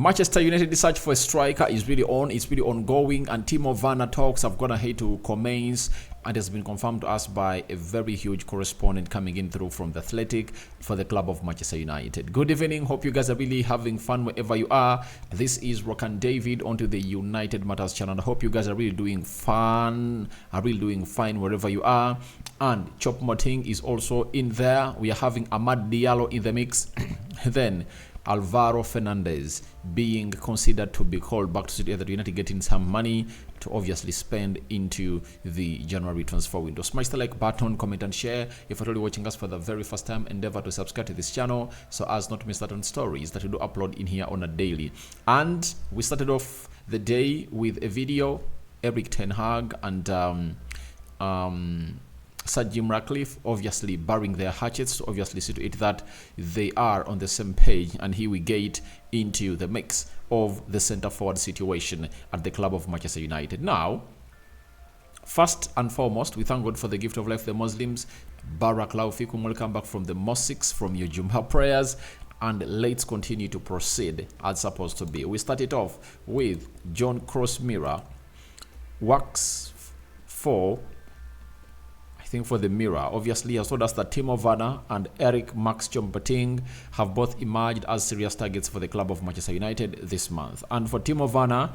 Manchester United search for a striker is really on. It's really ongoing, and Timo Werner talks have gone ahead to commence, and has been confirmed to us by a very huge correspondent coming in through from the Athletic for the club of Manchester United. Good evening. Hope you guys are really having fun wherever you are. This is Rock and David onto the United Matters channel. I hope you guys are really doing fun, are really doing fine wherever you are. And Chop Moting is also in there. We are having Amad Diallo in the mix. Then Álvaro Fernández being considered to be called back to City that United getting some money to obviously spend into the January transfer window. Smash the like button, comment and share. If you're already watching us for the very first time, endeavor to subscribe to this channel so as not to miss out on stories that we do upload in here on a daily. And we started off the day with a video, Erik ten Hag and Sir Jim Ratcliffe obviously burying their hatchets to obviously see to it that they are on the same page, and here we get into the mix of the centre forward situation at the club of Manchester United. Now, first and foremost, we thank God for the gift of life, the Muslims. Barakallahu fikum, welcome back from the mosques, from your Jumha prayers, and let's continue to proceed as supposed to be. We started off with John Crossmirror works for the Mirror. Obviously, has told us that Timo Werner and Eric Max Chompeting have both emerged as serious targets for the club of Manchester United this month. And for Timo Werner,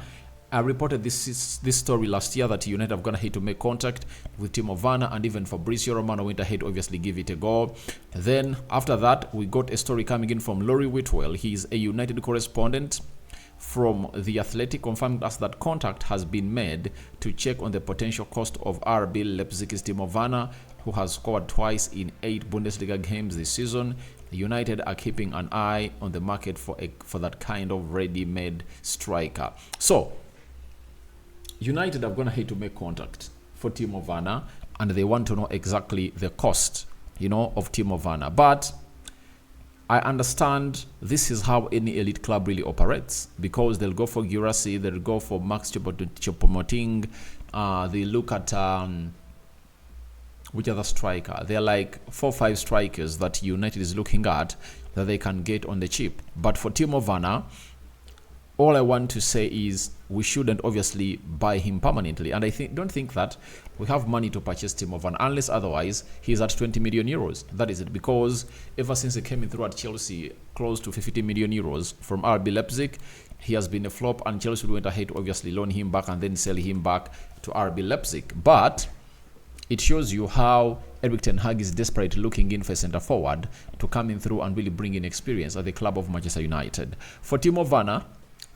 I reported this story last year that United have gone ahead to make contact with Timo Werner, and even Fabrizio Romano went ahead to obviously give it a go. Then after that, we got a story coming in from Laurie Whitwell. He's a United correspondent from the Athletic, confirmed us that contact has been made to check on the potential cost of RB Leipzig's Timo Werner, who has scored twice in 8 Bundesliga games this season. United are keeping an eye on the market for that kind of ready-made striker. So, United have gone ahead to make contact for Timo Werner, and they want to know exactly the cost, of Timo Werner. But I understand this is how any elite club really operates, because they'll go for Guirassy, they'll go for Max Choupo-Moting, they look at which other striker. They're like 4 or 5 strikers that United is looking at that they can get on the cheap. But for Timo Werner, all I want to say is we shouldn't obviously buy him permanently. And I don't think that we have money to purchase Timo Werner, unless otherwise he's at 20 million euros. That is it, because ever since he came in through at Chelsea, close to 50 million euros from RB Leipzig, he has been a flop, and Chelsea went ahead to obviously loan him back and then sell him back to RB Leipzig. But it shows you how Erik ten Hag is desperate looking in for a centre forward to come in through and really bring in experience at the club of Manchester United. For Timo Werner,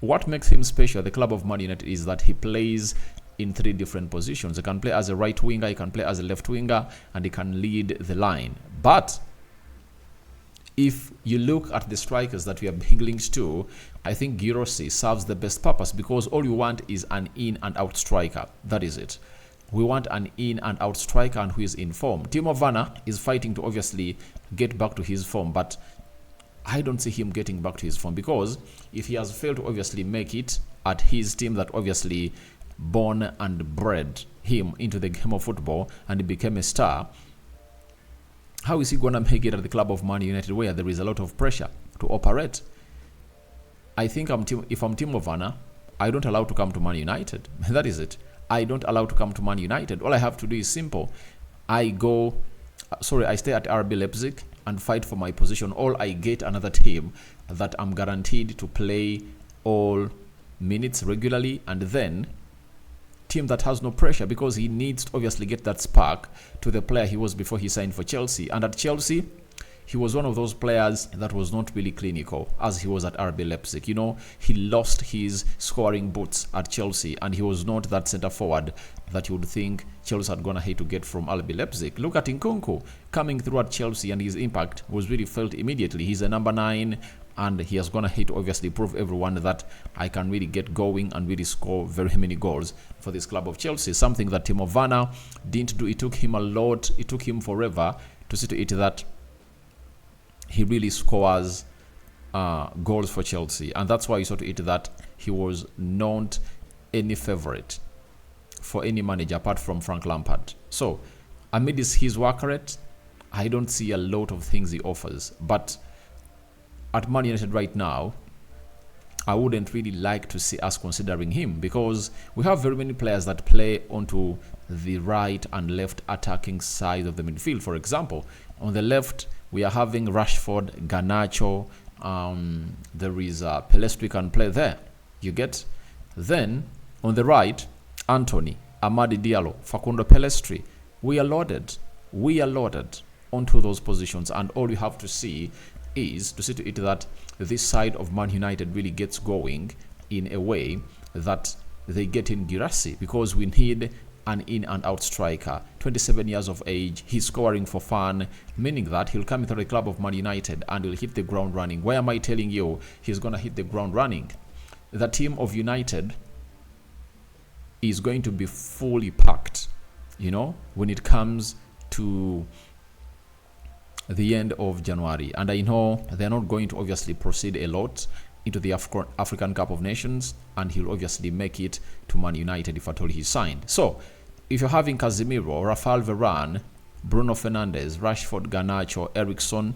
what makes him special at the club of Man United is that he plays in 3 different positions. He can play as a right winger, he can play as a left winger, and he can lead the line. But if you look at the strikers that we are being linked to, I think Guirassy serves the best purpose, because all you want is an in and out striker. That is it. We want an in and out striker and who is in form. Timo Werner is fighting to obviously get back to his form, but I don't see him getting back to his form, because if he has failed to obviously make it at his team that obviously born and bred him into the game of football and he became a star, how is he going to make it at the club of Man United, where there is a lot of pressure to operate? I think if I'm Timo Werner, I don't allow to come to Man United. That is it. I don't allow to come to Man United. All I have to do is simple. I stay at RB Leipzig and fight for my position, or I get another team that I'm guaranteed to play all minutes regularly, and then team that has no pressure, because he needs to obviously get that spark to the player he was before he signed for Chelsea. And at Chelsea, he was one of those players that was not really clinical as he was at RB Leipzig. He lost his scoring boots at Chelsea, and he was not that centre forward that you would think Chelsea had gone ahead to get from RB Leipzig. Look at Nkunku coming through at Chelsea, and his impact was really felt immediately. He's a number 9, and he has gone ahead to obviously prove everyone that I can really get going and really score very many goals for this club of Chelsea. Something that Timo Werner didn't do. It took him a lot. It took him forever to see to it that he really scores goals for Chelsea. And that's why you saw to it that he was not any favorite for any manager apart from Frank Lampard. So, amid his work rate, I don't see a lot of things he offers. But at Man United right now, I wouldn't really like to see us considering him, because we have very many players that play onto the right and left attacking side of the midfield. For example, on the left, we are having Rashford, Garnacho, there is Pelestri can play there. You get? Then, on the right, Anthony, Amadi Diallo, Facundo Pelestri. We are loaded. We are loaded onto those positions, and all you have to see is to see to it that this side of Man United really gets going in a way that they get in Guirassy, because we need an in and out striker. 27 years of age, he's scoring for fun, meaning that he'll come into the club of Man United and he'll hit the ground running. Why am I telling you he's gonna hit the ground running? The team of United is going to be fully packed, you know, when it comes to the end of January. And I know they're not going to obviously proceed a lot into the African Cup of Nations, and he'll obviously make it to Man United if at all he's signed. So, if you're having Casemiro, Rafael Varane, Bruno Fernandes, Rashford, Garnacho, Eriksson,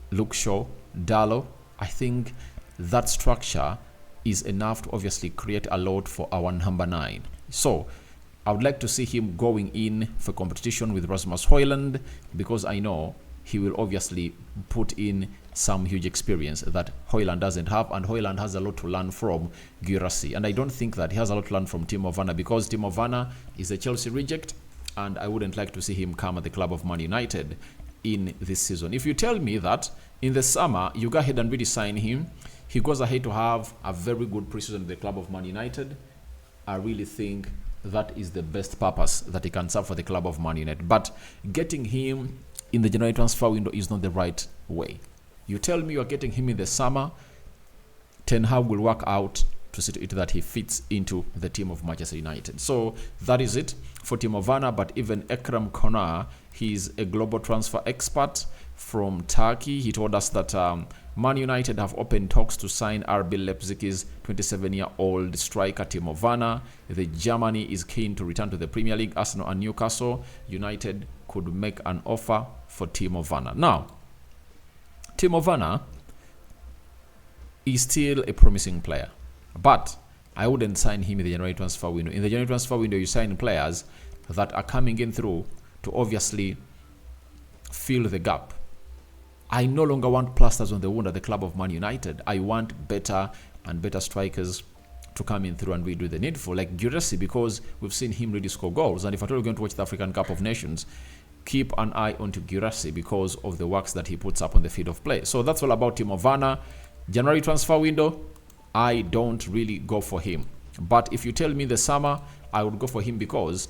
Luke Shaw, Dalot, I think that structure is enough to obviously create a lot for our number 9. So, I would like to see him going in for competition with Rasmus Højlund, because I know he will obviously put in some huge experience that Højlund doesn't have, and Højlund has a lot to learn from Guirassy. And I don't think that he has a lot to learn from Timo Werner, because Timo Werner is a Chelsea reject, and I wouldn't like to see him come at the club of Man United in this season. If you tell me that in the summer you go ahead and really sign him, he goes ahead to have a very good preseason in the club of Man United, I really think that is the best purpose that he can serve for the club of Man United. But getting him in the January transfer window is not the right way. You tell me you're getting him in the summer, Ten Hag will work out to see to it that he fits into the team of Manchester United. So that is it for Timo Werner. But even Ekrem Konar, he's a global transfer expert from Turkey. He told us that Man United have opened talks to sign RB Leipzig's 27-year-old striker Timo Werner. The Germany is keen to return to the Premier League. Arsenal and Newcastle United could make an offer for Timo Werner. Now, Timo Werner is still a promising player, but I wouldn't sign him in the January transfer window. In the January transfer window, you sign players that are coming in through to obviously fill the gap. I no longer want plasters on the wound at the club of Man United. I want better and better strikers to come in through and redo the needful, like Guirassy, because we've seen him really score goals. And if at all you're going to watch the African Cup of Nations, keep an eye onto Guirassy because of the works that he puts up on the field of play. So that's all about Timo Werner. January transfer window, I don't really go for him. But if you tell me the summer, I would go for him, because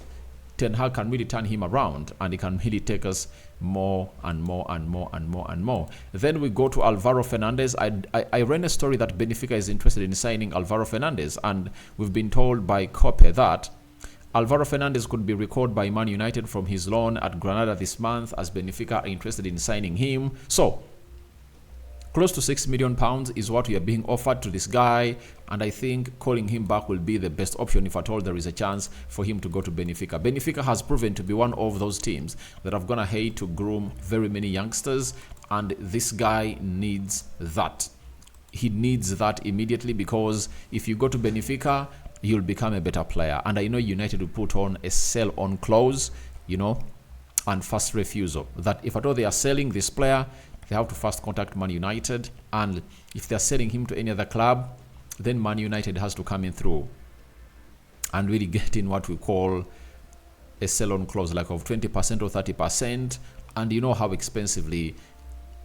Ten Hag can really turn him around and he can really take us more and more and more and more and more. Then we go to Álvaro Fernández. I ran a story that Benfica is interested in signing Álvaro Fernández, and we've been told by Cope that Álvaro Fernández could be recalled by Man United from his loan at Granada this month, as Benfica are interested in signing him. So, close to £6 million is what we are being offered to this guy, and I think calling him back will be the best option if at all there is a chance for him to go to Benfica. Benfica has proven to be one of those teams that have gone ahead to groom very many youngsters, and this guy needs that. He needs that immediately, because if you go to Benfica, you'll become a better player. And I know United will put on a sell-on clause, you know, and first refusal, that if at all they are selling this player, they have to first contact Man United, and if they're selling him to any other club, then Man United has to come in through and really get in what we call a sell-on clause, like of 20% or 30%. And you know how expensively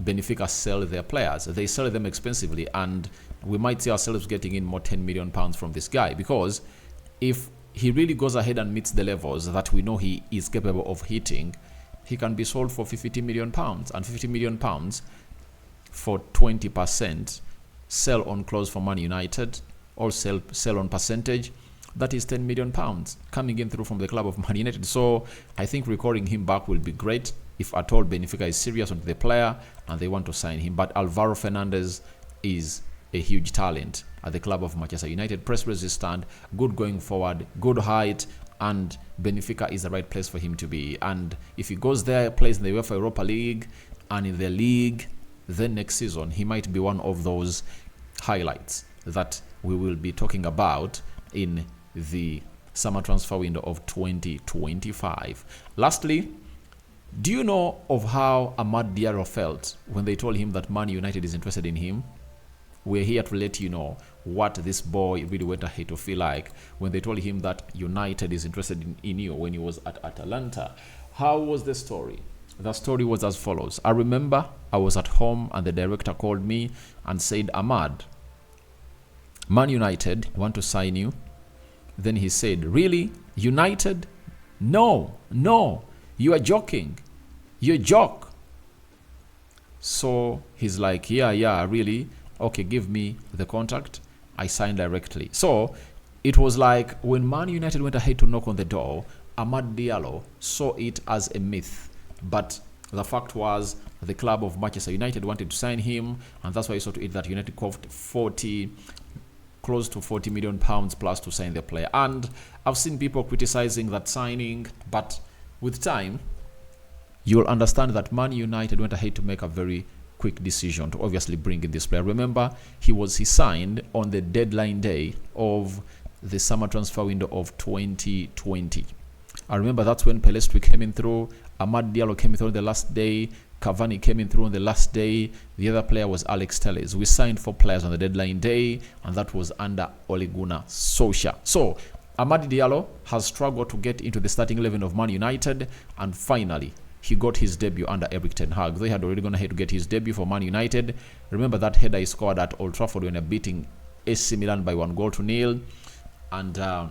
Benfica sell their players. They sell them expensively, and we might see ourselves getting in more £10 million from this guy, because if he really goes ahead and meets the levels that we know he is capable of hitting, he can be sold for £50 million, and £50 million for 20% sell-on clause for Man United, or sell-on percentage, that is £10 million coming in through from the club of Man United. So I think recalling him back will be great if at all Benfica is serious on the player and they want to sign him. But Álvaro Fernández is a huge talent at the club of Manchester United. Press resistant, good going forward, good height, and Benfica is the right place for him to be. And if he goes there, plays in the UEFA Europa League and in the league, then next season he might be one of those highlights that we will be talking about in the summer transfer window of 2025. Lastly, do you know of how Amad Diallo felt when they told him that Man United is interested in him? We're here to let you know what this boy really went ahead to feel like when they told him that United is interested in you when he was at Atalanta. How was the story? The story was as follows. I remember I was at home and the director called me and said, Amad, Man United want to sign you. Then he said, really? United? No, you are joking. You're a joke. So he's like, yeah, really? Okay, give me the contract. I signed directly. So it was like when Man United went ahead to knock on the door, Amad Diallo saw it as a myth. But the fact was the club of Manchester United wanted to sign him, and that's why you saw to it that United cost close to 40 million pounds plus to sign the player. And I've seen people criticizing that signing, but with time, you'll understand that Man United went ahead to make a very quick decision to obviously bring in this player. Remember, he signed on the deadline day of the summer transfer window of 2020. I remember that's when Pelestri came in through, Amad Diallo came in through on the last day, Cavani came in through on the last day. The other player was Alex Telles. We signed 4 players on the deadline day, and that was under Ole Gunnar Solskjaer. So Amad Diallo has struggled to get into the starting 11 of Man United, and finally he got his debut under Erik ten Hag. They had already gone ahead to get his debut for Man United. Remember that header he scored at Old Trafford when they're beating AC Milan by 1-0, and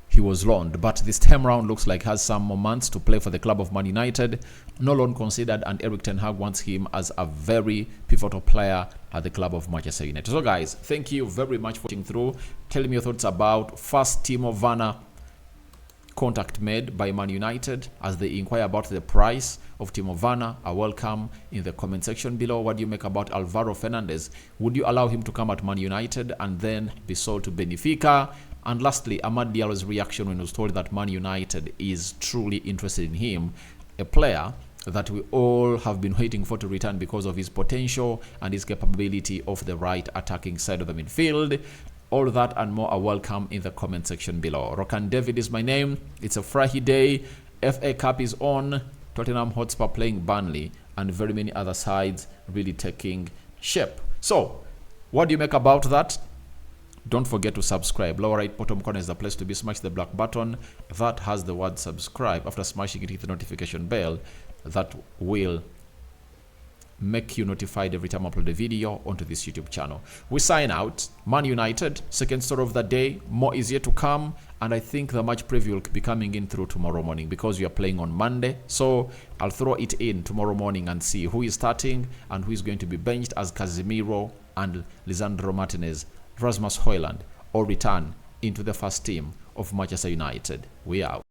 he was loaned. But this time around looks like he has some more months to play for the club of Man United. No loan considered, and Erik ten Hag wants him as a very pivotal player at the club of Manchester United. So guys, thank you very much for watching through. Tell me your thoughts about first Timo Werner contact made by Man United as they inquire about the price of Timo Werner. I welcome in the comment section below. What do you make about Álvaro Fernández? Would you allow him to come at Man United and then be sold to Benfica? And lastly, Amad Diallo's reaction when he was told that Man United is truly interested in him, a player that we all have been waiting for to return because of his potential and his capability of the right attacking side of the midfield. All that and more are welcome in the comment section below. Rokan David is my name. It's a Friday. FA Cup is on. Tottenham Hotspur playing Burnley, and very many other sides really taking shape. So, what do you make about that? Don't forget to subscribe. Lower right bottom corner is the place to be. Smash the black button that has the word subscribe. After smashing it, hit the notification bell that will make you notified every time I upload a video onto this YouTube channel. We sign out. Man United, second story of the day. More is yet to come, and I think the match preview will be coming in through tomorrow morning because we are playing on Monday. So I'll throw it in tomorrow morning and see who is starting and who is going to be benched as Casemiro and Lisandro Martinez, Rasmus Højlund, or return into the first team of Manchester United. We out.